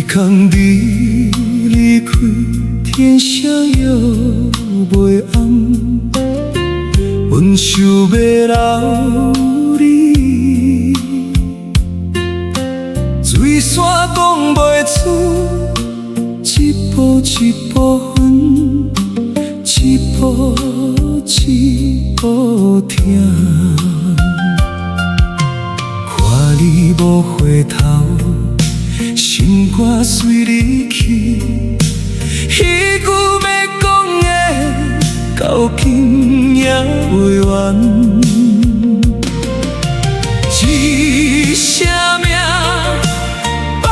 空你离开，天色又袂暗，阮想要留你。水线讲袂出，一步一步分，一步一步听。看你无回头，心肝随你去。彼句要讲的，到今也袂完。一声名放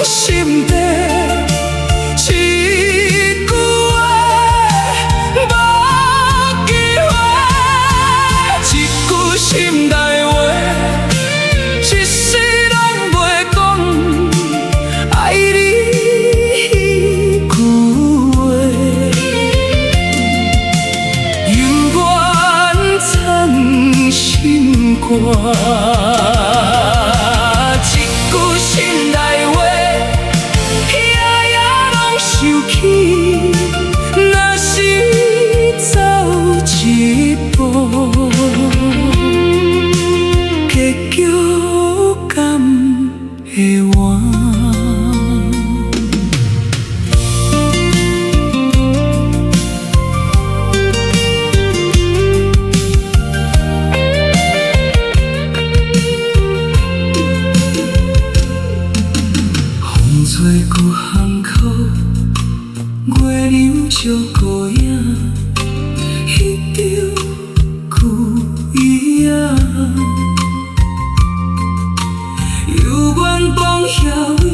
心底，一句话无机会，一句心内话，一世拢袂讲。爱你迄句话，永远藏心肝。一句心内话，夜夜拢想起。若是走一步，结局敢会换？风吹旧巷口，月亮照孤影，迄张旧椅仔，犹原讲遐。